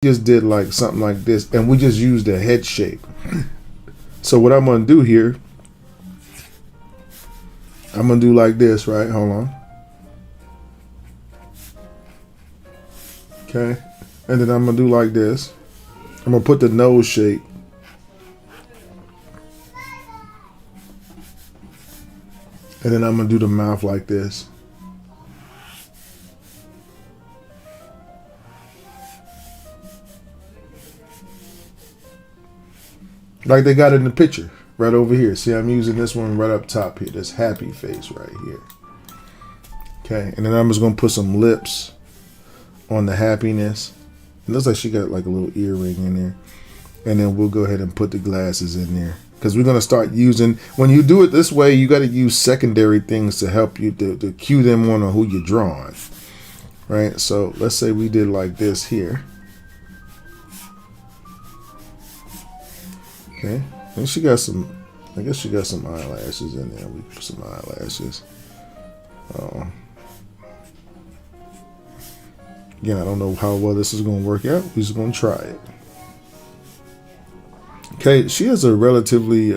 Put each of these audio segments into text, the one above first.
just did like something like this, and we just used a head shape. So what I'm gonna do here, I'm gonna do like this, right? Hold on. Okay, and then I'm gonna do like this. I'm gonna put the nose shape. And then I'm gonna do the mouth like this. Like they got it in the picture, right over here. See, I'm using this one right up top here, this happy face right here. Okay, and then I'm just gonna put some lips on the happiness. It looks like she got like a little earring in there. And then we'll go ahead and put the glasses in there. Because we're gonna start using, when you do it this way, you gotta use secondary things to help you to cue them on who you're drawing. Right, so let's say we did like this here. Okay, and she got some, I guess she got some eyelashes in there. We put some eyelashes. Again, I don't know how well this is going to work out. We're just going to try it. Okay, she has a relatively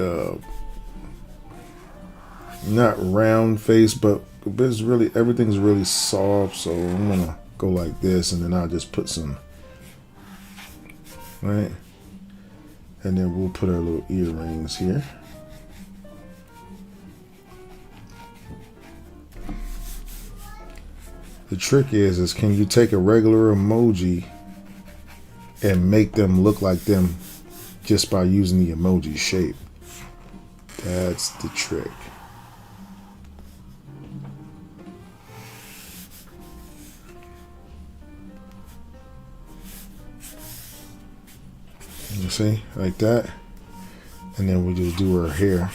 not round face, but it's really, everything's really soft. So I'm going to go like this, and then I'll just put some, right? And then we'll put our little earrings here. The trick is can you take a regular emoji and make them look like them just by using the emoji shape? That's the trick. You see, like that. And then we just do her hair.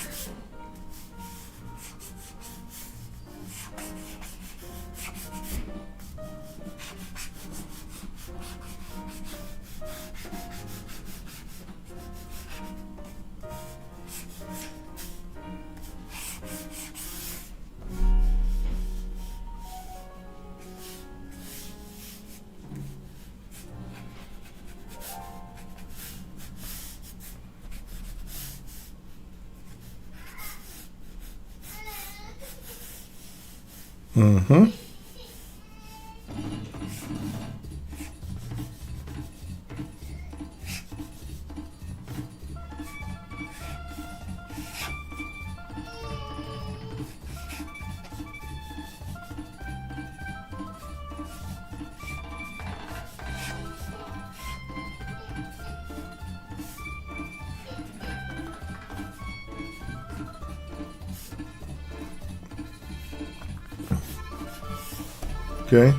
Mm-hmm. Okay.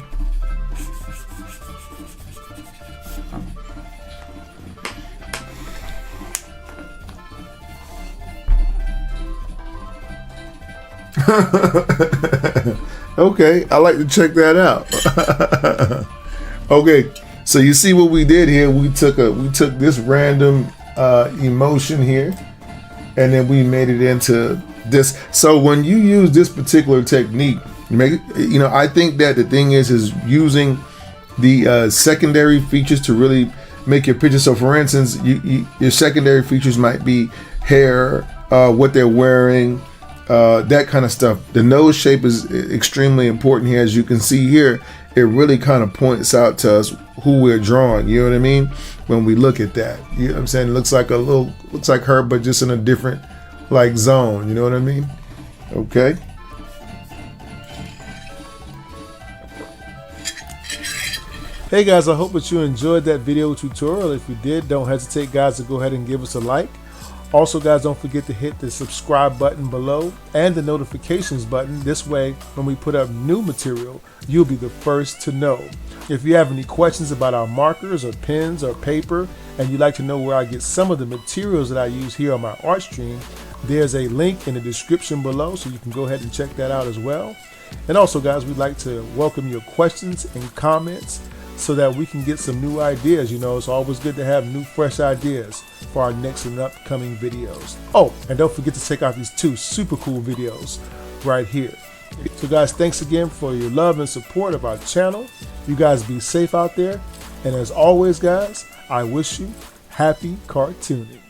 Okay, I like to check that out. Okay, so you see what we did here? We took this random emotion here, and then we made it into this. So when you use this particular technique, I think that the thing is using the secondary features to really make your picture. So for instance, your secondary features might be hair, what they're wearing, that kind of stuff. The nose shape is extremely important here. As you can see here, it really kind of points out to us who we're drawing. You know what I mean? When we look at that, you know what I'm saying? It looks like looks like her, but just in a different like zone. You know what I mean? Okay. Hey guys, I hope that you enjoyed that video tutorial. If you did, don't hesitate guys to go ahead and give us a like. Also guys, don't forget to hit the subscribe button below and the notifications button. This way, when we put up new material, you'll be the first to know. If you have any questions about our markers or pens or paper, and you'd like to know where I get some of the materials that I use here on my art stream, there's a link in the description below, so you can go ahead and check that out as well. And also guys, we'd like to welcome your questions and comments so that we can get some new ideas. You know, it's always good to have new, fresh ideas for our next and upcoming videos. Oh, and don't forget to check out these two super cool videos right here. So guys, thanks again for your love and support of our channel. You guys be safe out there, And as always, guys, I wish you happy cartooning.